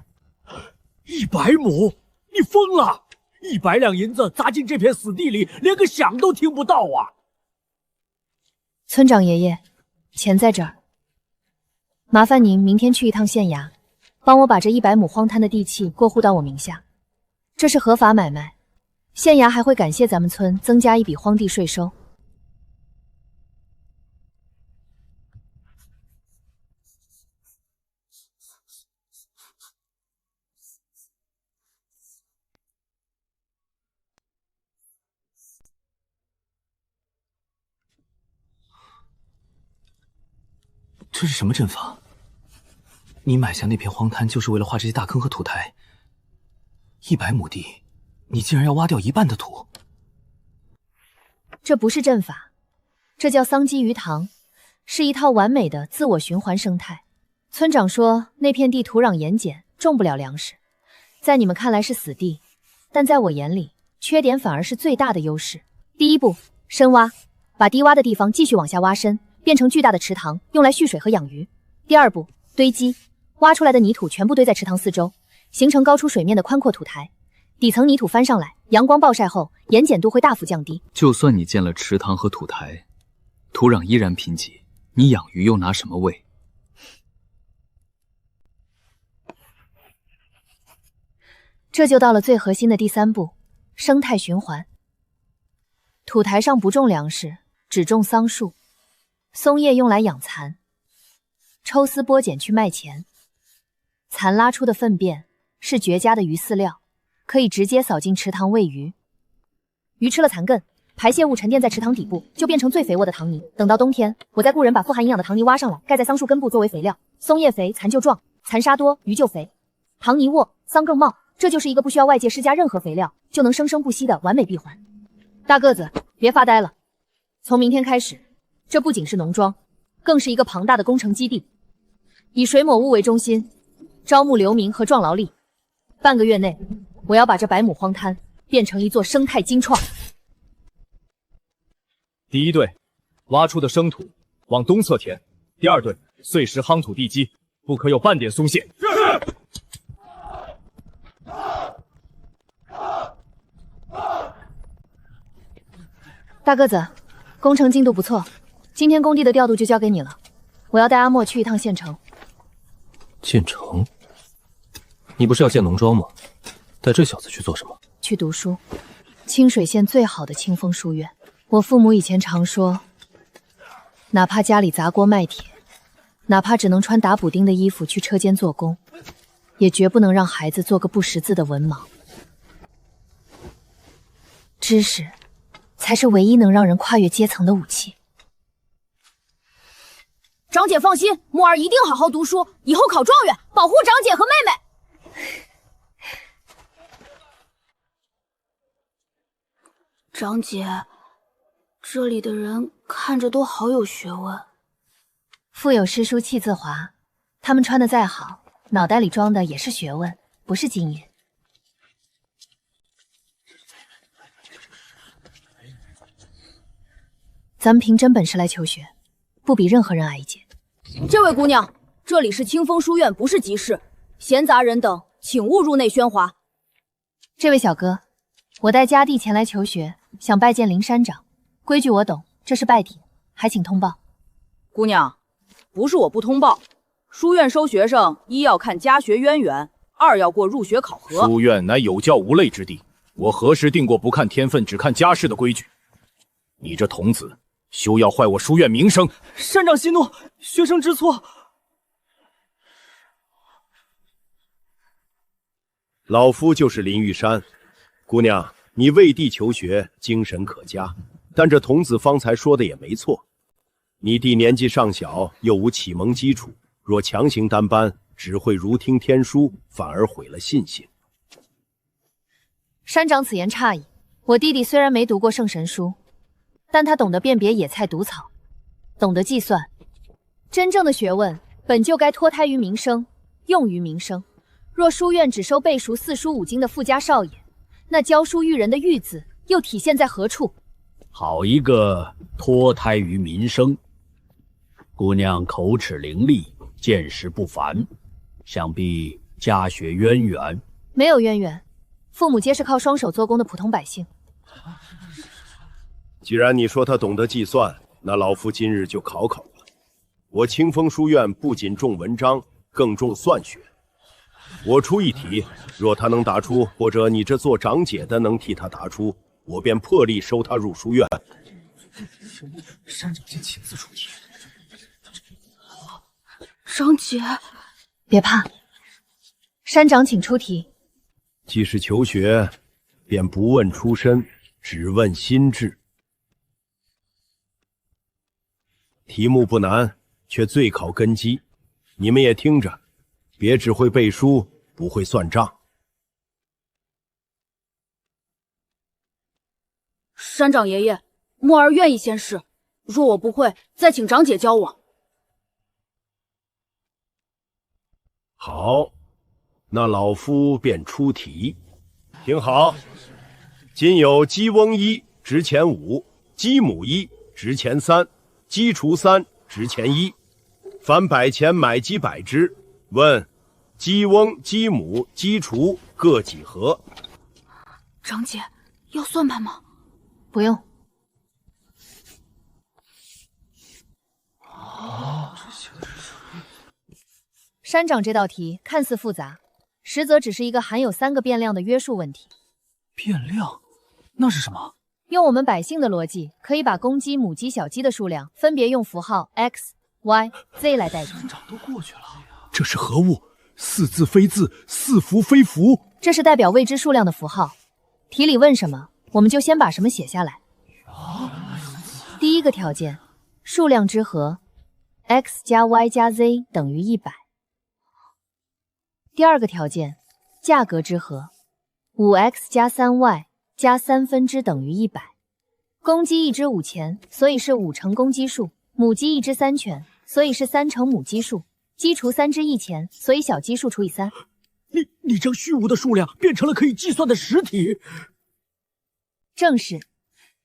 [SPEAKER 2] 100亩？你疯了！100两银子砸进这片死地里，连个响都听不到啊！
[SPEAKER 5] 村长爷爷，钱在这儿，麻烦您明天去一趟县衙，帮我把这100亩荒滩的地契过户到我名下，这是合法买卖，县衙还会感谢咱们村增加一笔荒地税收。
[SPEAKER 10] 这是什么阵法？你买下那片荒滩就是为了画这些大坑和土台，100亩地，你竟然要挖掉1半的土？
[SPEAKER 5] 这不是阵法，这叫桑基鱼塘，是一套完美的自我循环生态。村长说那片地土壤盐碱，种不了粮食，在你们看来是死地，但在我眼里，缺点反而是最大的优势。第一步，深挖，把低洼的地方继续往下挖深，变成巨大的池塘，用来蓄水和养鱼。第二步，堆积，挖出来的泥土全部堆在池塘四周，形成高出水面的宽阔土台。底层泥土翻上来，阳光暴晒后，盐碱度会大幅降低。
[SPEAKER 10] 就算你建了池塘和土台，土壤依然贫瘠，你养鱼又拿什么喂？
[SPEAKER 5] 这就到了最核心的第三步，生态循环。土台上不种粮食，只种桑树，松叶用来养蚕，抽丝剥茧去卖钱。蚕拉出的粪便是绝佳的鱼饲料，可以直接扫进池塘喂鱼。鱼吃了蚕根，排泄物沉淀在池塘底部，就变成最肥沃的塘泥。等到冬天，我再雇人把富含营养的塘泥挖上来，盖在桑树根部作为肥料。松叶肥，蚕就壮；蚕沙多，鱼就肥。塘泥沃，桑更茂。这就是一个不需要外界施加任何肥料就能生生不息的完美闭环。大个子，别发呆了。从明天开始，这不仅是农庄，更是一个庞大的工程基地。以水抹物为中心，招募流民和壮劳力。半个月内，我要把这100亩荒滩变成一座生态金创。
[SPEAKER 1] 第一队，挖出的生土往东侧填；第二队，碎石夯土地基，不可有半点松懈。
[SPEAKER 5] 大个子，工程进度不错，今天工地的调度就交给你了。我要带阿莫去一趟县城。
[SPEAKER 10] 县城？你不是要建农庄吗？带这小子去做什么？
[SPEAKER 5] 去读书。清水县最好的清风书院。我父母以前常说，哪怕家里砸锅卖铁，哪怕只能穿打补丁的衣服去车间做工，也绝不能让孩子做个不识字的文盲。知识才是唯一能让人跨越阶层的武器。
[SPEAKER 6] 长姐放心，木儿一定好好读书，以后考状元，保护长姐和妹妹。
[SPEAKER 13] 长姐，这里的人看着都好有学问。
[SPEAKER 5] 腹有诗书气自华，他们穿的再好，脑袋里装的也是学问，不是金银。咱们凭真本事来求学，不比任何人矮一截。
[SPEAKER 6] 这位姑娘，这里是清风书院，不是集市，闲杂人等请勿入内喧哗。
[SPEAKER 5] 这位小哥，我带家弟前来求学，想拜见林山长。规矩我懂，这是拜帖，还请通报。
[SPEAKER 6] 姑娘，不是我不通报，书院收学生，一要看家学渊源，二要过入学考核。
[SPEAKER 1] 书院乃有教无类之地，我何时定过不看天分只看家世的规矩？你这童子，休要坏我书院名声！
[SPEAKER 3] 山长息怒，学生知错。
[SPEAKER 14] 老夫就是林玉山，姑娘，你为弟求学，精神可嘉。但这童子方才说的也没错，你弟年纪尚小，又无启蒙基础，若强行担班，只会如听天书，反而毁了信心。
[SPEAKER 5] 山长此言差矣，我弟弟虽然没读过圣神书，但他懂得辨别野菜毒草，懂得计算。真正的学问本就该脱胎于民生，用于民生。若书院只收背熟4书5经的富家少爷，那教书育人的育字又体现在何处？
[SPEAKER 11] 好一个脱胎于民生！姑娘口齿伶俐，见识不凡，想必家学渊源。
[SPEAKER 5] 没有渊源，父母皆是靠双手做工的普通百姓。
[SPEAKER 14] 既然你说他懂得计算，那老夫今日就考考他。我清风书院不仅重文章，更重算学。我出一题，若他能答出，或者你这做长姐的能替他答出，我便破例收他入书院。
[SPEAKER 13] 山长先亲自出题。长姐，
[SPEAKER 5] 别怕，山长请出题。
[SPEAKER 14] 既是求学，便不问出身，只问心智。题目不难，却最考根基。你们也听着，别只会背书，不会算账。
[SPEAKER 6] 山长爷爷，木儿愿意先试，若我不会，再请长姐教我。
[SPEAKER 14] 好，那老夫便出题。听好，今有鸡翁1值钱5，鸡母1值钱3，鸡雏3，值钱1。凡100钱买鸡100只。问：鸡翁、鸡母、鸡雏各几何？
[SPEAKER 13] 长姐，要算盘吗？
[SPEAKER 5] 不用。山长这道题看似复杂，实则只是一个含有3个变量的约束问题。
[SPEAKER 10] 变量？那是什么？
[SPEAKER 5] 用我们百姓的逻辑，可以把公鸡、母鸡、小鸡的数量分别用符号 x、y、z 来代替。
[SPEAKER 10] 都过去了。
[SPEAKER 12] 这是何物？似字非字，似符非符。
[SPEAKER 5] 这是代表未知数量的符号。题里问什么，我们就先把什么写下来。第一个条件，数量之和 x 加 y 加 z 等于100。第二个条件，价格之和 5x 加 3y 加3分之等于100。公鸡一只5钱，所以是5乘公鸡数；母鸡一只3拳，所以是3乘母鸡数；鸡雏3只1钱，所以小鸡数除以3。
[SPEAKER 2] 你将虚无的数量变成了可以计算的实体。
[SPEAKER 5] 正是。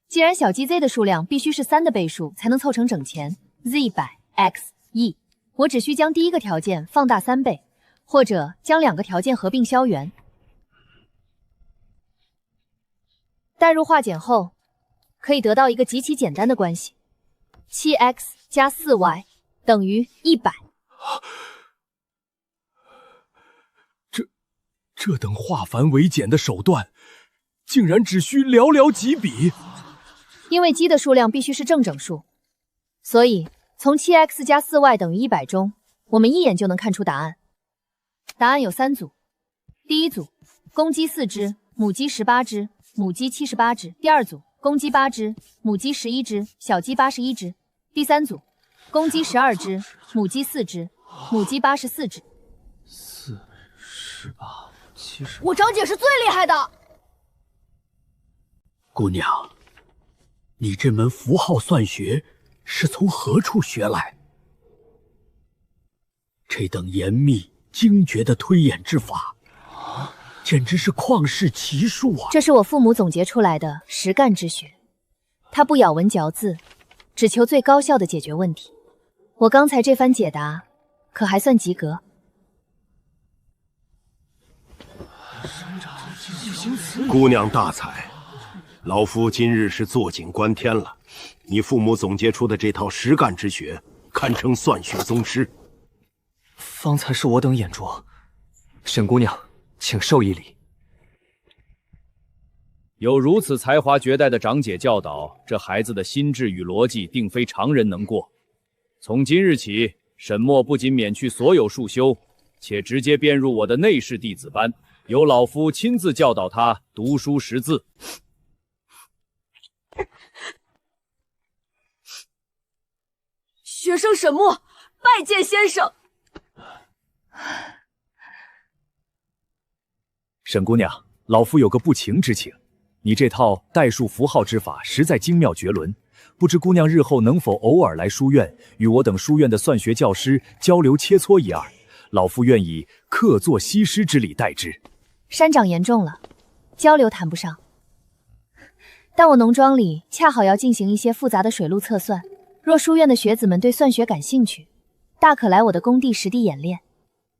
[SPEAKER 5] 既然小鸡 z 的数量必须是3的倍数才能凑成整钱 z100 x 1，我只需将第一个条件放大3倍，或者将2个条件合并消元。代入化简后，可以得到一个极其简单的关系 ：7x 加 4y 等于100。
[SPEAKER 12] 这等化繁为简的手段，竟然只需寥寥几笔。
[SPEAKER 5] 因为鸡的数量必须是正整数，所以从 7x 加 4y 等于100中，我们一眼就能看出答案。答案有3组：第一组，公鸡4只，母鸡18只，母鸡78只；第二组，公鸡8只，母鸡11只，小鸡81只；第三组，公鸡12只，母鸡4只，母鸡84只。
[SPEAKER 10] 4、18、70。
[SPEAKER 6] 我长姐是最厉害的。
[SPEAKER 11] 姑娘，你这门符号算学是从何处学来？这等严密精绝的推演之法，简直是旷世奇术啊！
[SPEAKER 5] 这是我父母总结出来的实干之学，他不咬文嚼字，只求最高效的解决问题。我刚才这番解答，可还算及格？
[SPEAKER 14] 姑娘大才，老夫今日是坐井观天了。你父母总结出的这套实干之学，堪称算学宗师。
[SPEAKER 10] 方才是我等眼拙，沈姑娘，请受一礼。
[SPEAKER 1] 有如此才华绝代的长姐教导，这孩子的心智与逻辑定非常人能过。从今日起，沈墨不仅免去所有束修，且直接编入我的内室弟子班，由老夫亲自教导他读书识字。
[SPEAKER 6] 学生沈墨拜见先生。
[SPEAKER 1] 沈姑娘，老夫有个不情之请，你这套代数符号之法实在精妙绝伦，不知姑娘日后能否偶尔来书院，与我等书院的算学教师交流切磋一二？老夫愿以客座西施之礼待之。
[SPEAKER 5] 山长言重了，交流谈不上。但我农庄里恰好要进行一些复杂的水路测算，若书院的学子们对算学感兴趣，大可来我的工地实地演练。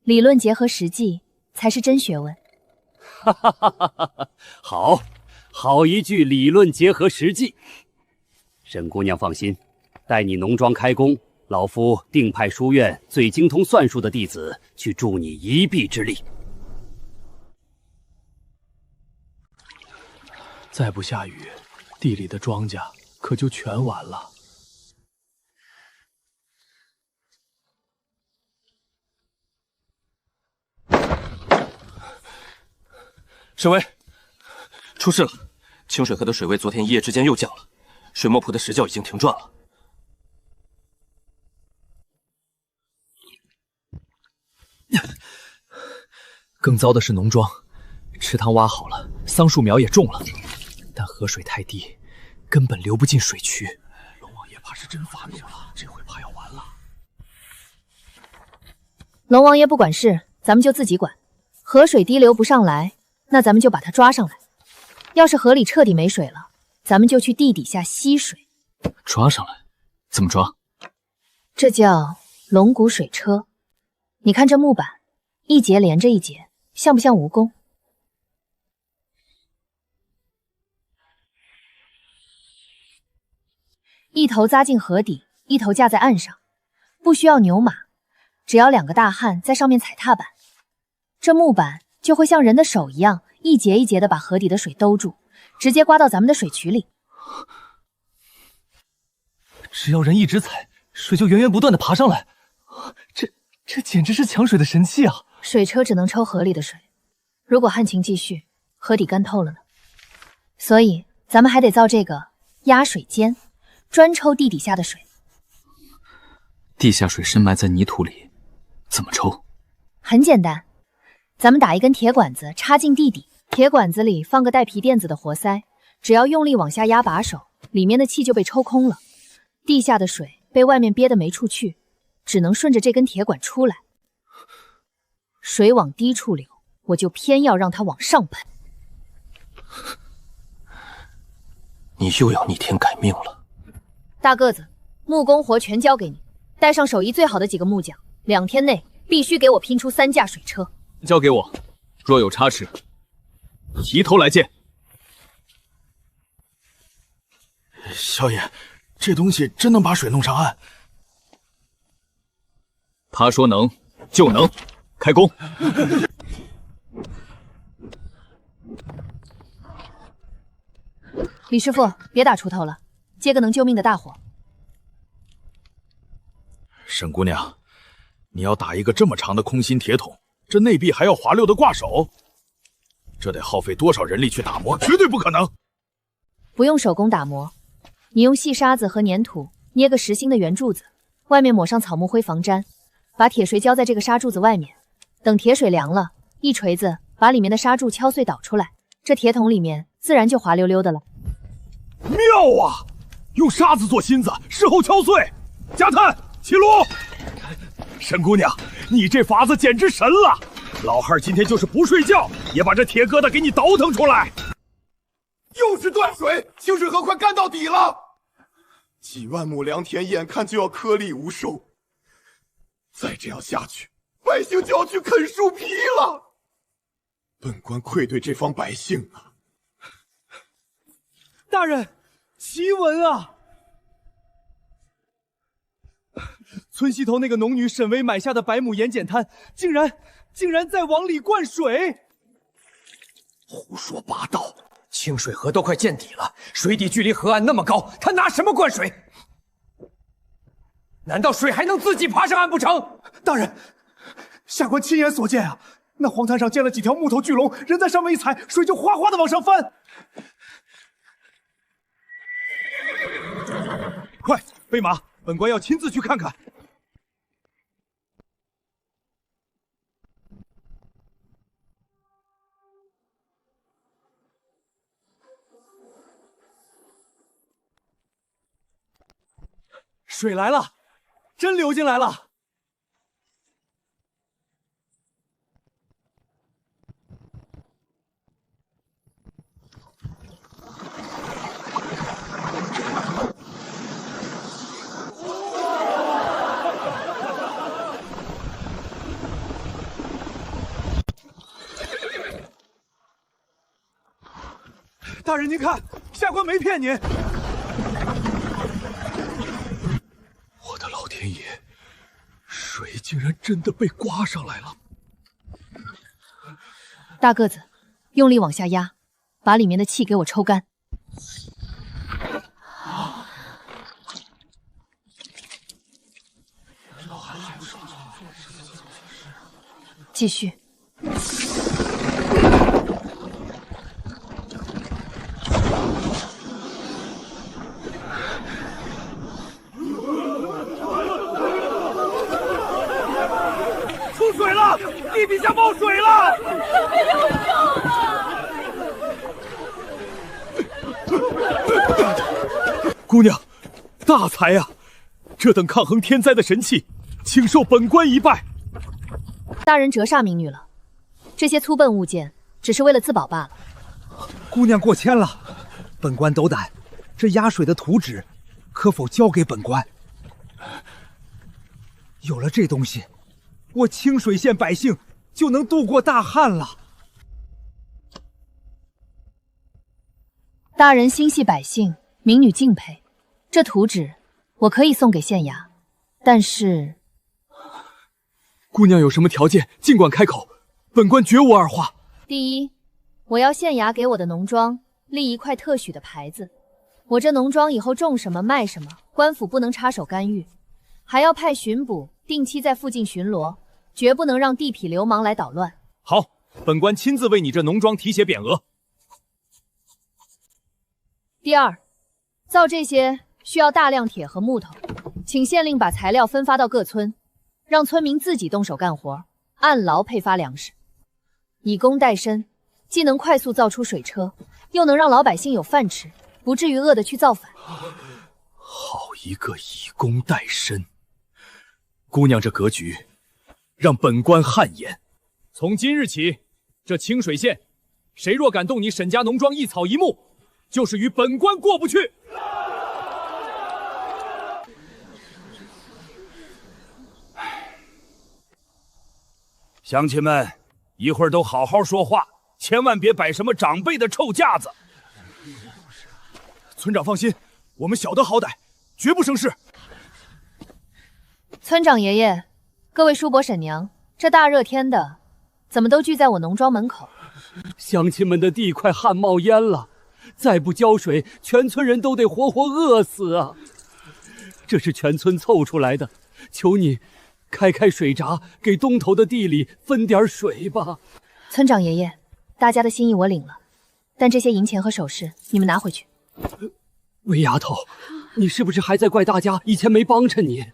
[SPEAKER 5] 理论结合实际，才是真学问。
[SPEAKER 11] 哈哈哈哈哈！好一句理论结合实际。沈姑娘放心，待你农庄开工，老夫定派书院最精通算术的弟子去助你一臂之力。
[SPEAKER 2] 再不下雨，地里的庄稼可就全完了。
[SPEAKER 10] 沈巍，出事了！清水河的水位昨天一夜之间又降了，水墨铺的石窖已经停转了。
[SPEAKER 2] 更糟的是农庄，池塘挖好了，桑树苗也种了，但河水太低，根本流不进水渠。龙王爷怕是真发怒了，这回怕要完了。
[SPEAKER 5] 龙王爷不管事，咱们就自己管。河水低流不上来，那咱们就把它抓上来。要是河里彻底没水了，咱们就去地底下吸水。
[SPEAKER 2] 抓上来，
[SPEAKER 10] 怎么装？
[SPEAKER 5] 这叫龙骨水车。你看这木板，一节连着一节，像不像蜈蚣？一头扎进河底，一头架在岸上，不需要牛马，只要2个大汉在上面踩踏板，这木板就会像人的手一样，一节一节的把河底的水兜住，直接刮到咱们的水渠里。
[SPEAKER 10] 只要人一直踩，水就源源不断的爬上来。这简直是抢水的神器啊！
[SPEAKER 5] 水车只能抽河里的水，如果旱情继续，河底干透了呢。所以咱们还得造这个压水间，专抽地底下的水。
[SPEAKER 10] 地下水深埋在泥土里，怎么抽？
[SPEAKER 5] 很简单，咱们打一根铁管子插进地底，铁管子里放个带皮垫子的活塞，只要用力往下压把手，里面的气就被抽空了，地下的水被外面憋得没处去，只能顺着这根铁管出来。水往低处流，我就偏要让它往上喷。
[SPEAKER 10] 你又要逆天改命了。
[SPEAKER 5] 大个子，木工活全交给你，带上手艺最好的几个木匠，2天内必须给我拼出3架水车。
[SPEAKER 2] 交给我，若有差池，提头来见。
[SPEAKER 12] 少爷，这东西真能把水弄上岸？
[SPEAKER 2] 他说能就能，开工。
[SPEAKER 5] 李师傅，别打锄头了，接个能救命的大活。
[SPEAKER 1] 沈姑娘，你要打一个这么长的空心铁桶，这内壁还要滑溜的挂手，这得耗费多少人力去打磨？绝对不可能。
[SPEAKER 5] 不用手工打磨，你用细沙子和粘土捏个实心的圆柱子，外面抹上草木灰防粘，把铁水浇在这个沙柱子外面，等铁水凉了，一锤子把里面的沙柱敲碎倒出来，这铁桶里面自然就滑溜溜的了。
[SPEAKER 1] 妙啊！用沙子做芯子，事后敲碎。加炭，起炉。沈姑娘，你这法子简直神了！老汉今天就是不睡觉，也把这铁疙瘩给你倒腾出来。
[SPEAKER 15] 又是断水，清水河快干到底了，几万亩良田眼看就要颗粒无收，再这样下去，百姓就要去啃树皮了。本官愧对这方百姓啊！
[SPEAKER 3] 大人，奇闻啊！村西头那个农女沈薇买下的100亩盐碱滩，竟然在往里灌水！
[SPEAKER 15] 胡说八道！
[SPEAKER 16] 清水河都快见底了，水底距离河岸那么高，他拿什么灌水？难道水还能自己爬上岸不成？
[SPEAKER 15] 大人，下官亲眼所见啊！那黄滩上建了几条木头巨龙，人在上面一踩，水就哗哗的往上翻。
[SPEAKER 1] 快备马，本官要亲自去看看。
[SPEAKER 3] 水来了，真流进来了！
[SPEAKER 1] 大人，您看，下官没骗您。
[SPEAKER 12] 我的老天爷，水竟然真的被刮上来了！
[SPEAKER 5] 大个子，用力往下压，把里面的气给我抽干。继续。
[SPEAKER 1] 出水了，地底下冒水了！
[SPEAKER 6] 有救了！
[SPEAKER 1] 姑娘，大才呀！这等抗衡天灾的神器，请受本官一拜。
[SPEAKER 5] 大人折煞民女了，这些粗笨物件只是为了自保罢了。
[SPEAKER 17] 姑娘过谦了，本官斗胆，这压水的图纸可否交给本官？有了这东西，我清水县百姓就能渡过大旱了。
[SPEAKER 5] 大人心系百姓，民女敬佩。这图纸我可以送给县衙，但是
[SPEAKER 17] 姑娘有什么条件，尽管开口，本官绝无二话。
[SPEAKER 5] 第一，我要县衙给我的农庄立一块特许的牌子，我这农庄以后种什么卖什么，官府不能插手干预，还要派巡捕定期在附近巡逻，绝不能让地痞流氓来捣乱。
[SPEAKER 1] 好，本官亲自为你这农庄题写匾额。
[SPEAKER 5] 第二，造这些需要大量铁和木头，请县令把材料分发到各村，让村民自己动手干活，按劳配发粮食，以工代身，既能快速造出水车，又能让老百姓有饭吃，不至于饿得去造反。
[SPEAKER 1] 好一个以工代身！姑娘这格局，让本官汗颜。从今日起，这清水县，谁若敢动你沈家农庄一草一木，就是与本官过不去。乡亲们，一会儿都好好说话，千万别摆什么长辈的臭架子。村长放心，我们晓得好歹，绝不生事。
[SPEAKER 5] 村长爷爷，各位叔伯婶娘，这大热天的，怎么都聚在我农庄门口？
[SPEAKER 11] 乡亲们的地快旱冒烟了，再不浇水，全村人都得活活饿死啊！这是全村凑出来的，求你开水闸，给东头的地里分点水吧。
[SPEAKER 5] 村长爷爷，大家的心意我领了，但这些银钱和首饰你们拿回去。
[SPEAKER 11] 魏丫头，你是不是还在怪大家以前没帮衬你？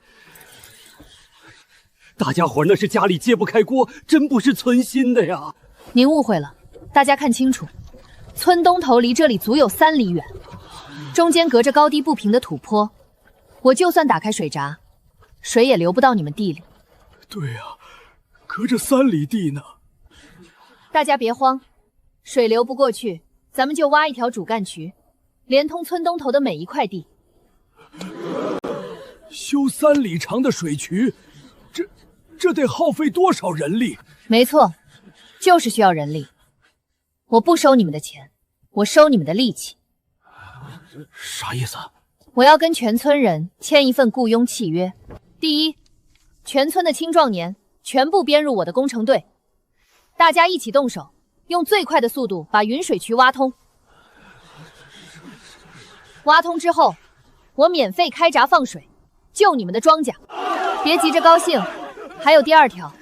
[SPEAKER 11] 大家伙那是家里揭不开锅，真不是存心的呀。
[SPEAKER 5] 您误会了，大家看清楚，村东头离这里足有3里远，中间隔着高低不平的土坡，我就算打开水闸，水也流不到你们地里。
[SPEAKER 17] 对啊，隔着3里地呢。
[SPEAKER 5] 大家别慌，水流不过去，咱们就挖一条主干渠，连通村东头的每一块地。
[SPEAKER 17] 修3里长的水渠，这得耗费多少人力？
[SPEAKER 5] 没错，就是需要人力。我不收你们的钱，我收你们的力气。
[SPEAKER 17] 啥意思啊？
[SPEAKER 5] 我要跟全村人签一份雇佣契约。第一，全村的青壮年全部编入我的工程队，大家一起动手，用最快的速度把云水渠挖通。挖通之后，我免费开闸放水，救你们的庄稼。别急着高兴，还有第2条。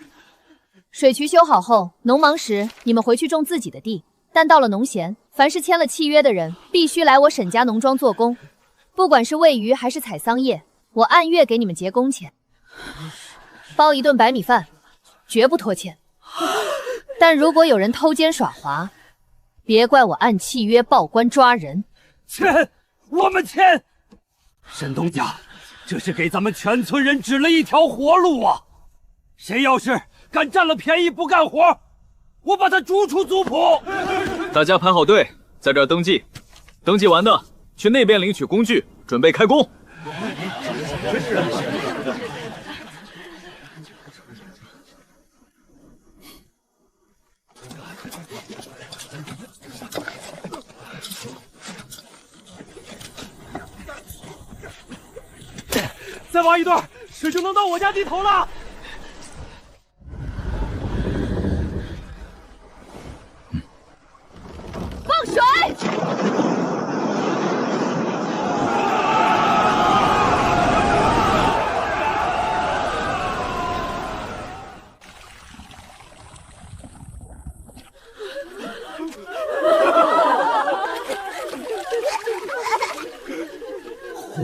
[SPEAKER 5] 水渠修好后，农忙时你们回去种自己的地，但到了农闲，凡是签了契约的人，必须来我沈家农庄做工。不管是喂鱼还是采桑叶，我按月给你们结工钱，包一顿白米饭，绝不拖欠。但如果有人偷奸耍滑，别怪我按契约报官抓人。
[SPEAKER 11] 签，我们签。沈东家，这是给咱们全村人指了一条活路啊！谁要是敢占了便宜不干活，我把他逐出族谱。
[SPEAKER 18] 大家排好队，在这儿登记。登记完的去那边领取工具，准备开工。
[SPEAKER 11] 再挖一段，水就能到我家地头了。
[SPEAKER 6] 放水！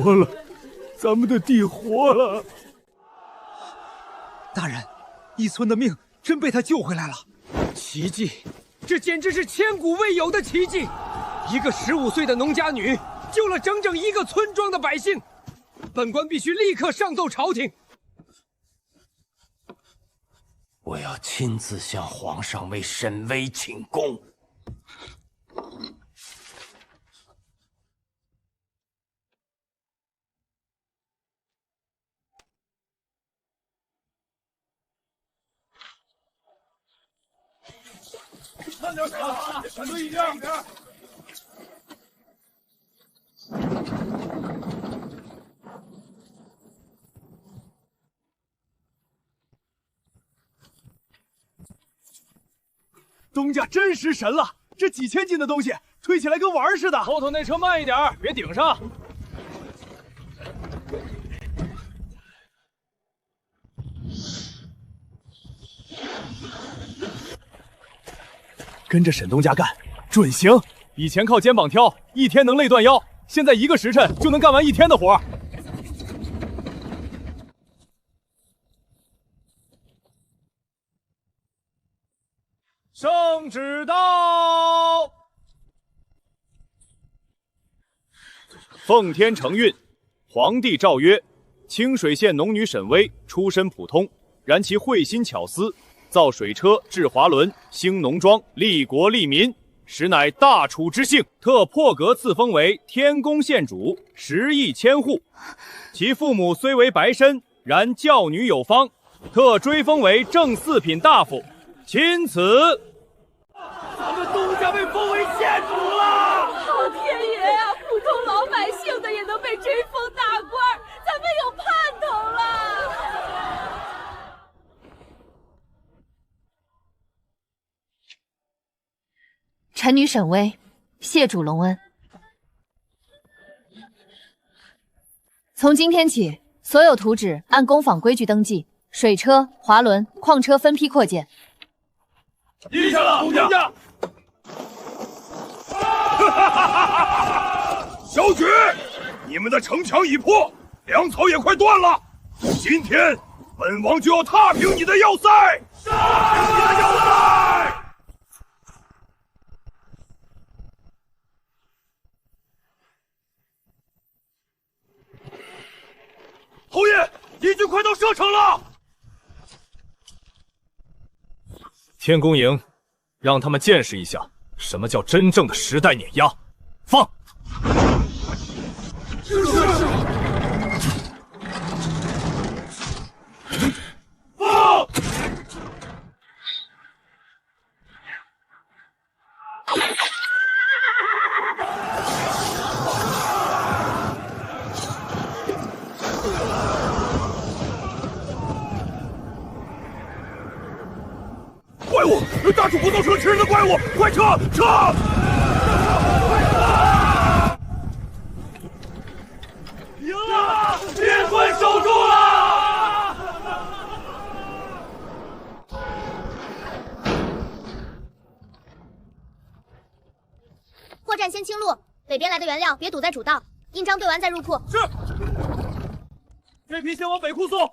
[SPEAKER 17] 活了，咱们的地活了。
[SPEAKER 2] 大人，一村的命真被他救回来了，
[SPEAKER 16] 奇迹！这简直是千古未有的奇迹！一个15岁的农家女救了整整一个村庄的百姓，本官必须立刻上奏朝廷。
[SPEAKER 19] 我要亲自向皇上为沈巍请功。
[SPEAKER 15] 慢点走，闪对一点。
[SPEAKER 1] 东家真是神了，这几千斤的东西推起来跟玩似的。
[SPEAKER 18] 后头那车慢一点，别顶上。
[SPEAKER 1] 跟着沈东家干，准行。以前靠肩膀挑，一天能累断腰，现在1个时辰就能干完1天的活。圣旨到！奉天承运，皇帝诏曰：清水县农女沈薇出身普通，然其慧心巧思，造水车、制滑轮、兴农庄，利国利民，实乃大楚之幸。特破格赐封为天宫县主，10亿千户。其父母虽为白身，然教女有方，特追封为正4品大夫。钦此。
[SPEAKER 2] 咱们东家被封为县主了！
[SPEAKER 8] 老天爷啊，普通老百姓的也能被追封大官，咱们有盼头了！
[SPEAKER 5] 臣女沈薇，谢主隆恩。从今天起，所有图纸按工坊规矩登记，水车、滑轮、矿车分批扩建。
[SPEAKER 15] 立下了，东家！小举，你们的城墙已破，粮草也快断了。今天，本王就要踏平你的要塞！踏平你的要塞！侯爷，敌军快到射程了！
[SPEAKER 1] 天宫营，让他们见识一下什么叫真正的时代碾压。放！
[SPEAKER 15] 放！怪物！大楚不造车吃人的怪物！快撤！撤！
[SPEAKER 2] 赢了！边关守住了！
[SPEAKER 7] 破绽先清路，北边来的原料别堵在主道，印章对完再入库。
[SPEAKER 1] 是。这批先往北库送。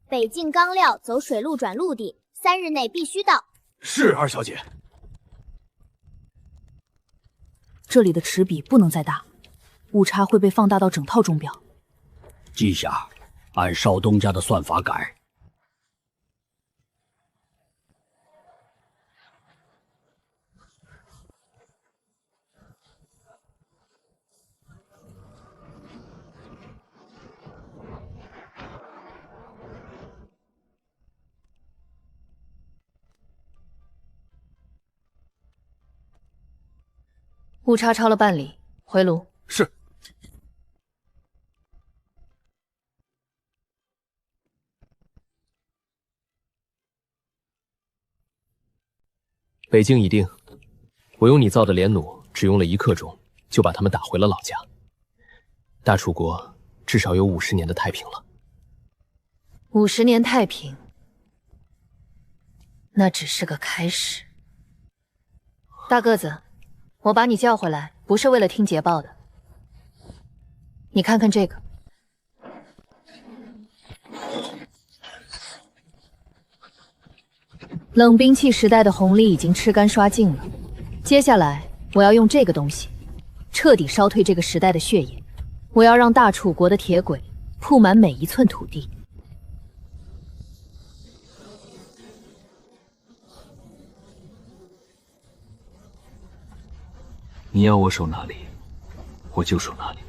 [SPEAKER 7] 北进钢料走水路转陆地，3日内必须到。
[SPEAKER 1] 是，二小姐。
[SPEAKER 8] 这里的齿比不能再大，误差会被放大到整套钟表。
[SPEAKER 4] 记下，按少东家的算法改。
[SPEAKER 5] 误差超了半里，回炉。
[SPEAKER 1] 是。
[SPEAKER 10] 北境已定，我用你造的连弩，只用了1刻钟，就把他们打回了老家。大楚国至少有50年的太平了。
[SPEAKER 5] 50年太平，那只是个开始。大个子。我把你叫回来，不是为了听捷报的。你看看这个，冷兵器时代的红利已经吃干刷净了。接下来，我要用这个东西，彻底烧退这个时代的血液。我要让大楚国的铁轨铺满每一寸土地。
[SPEAKER 10] 你要我守哪里，我就守哪里。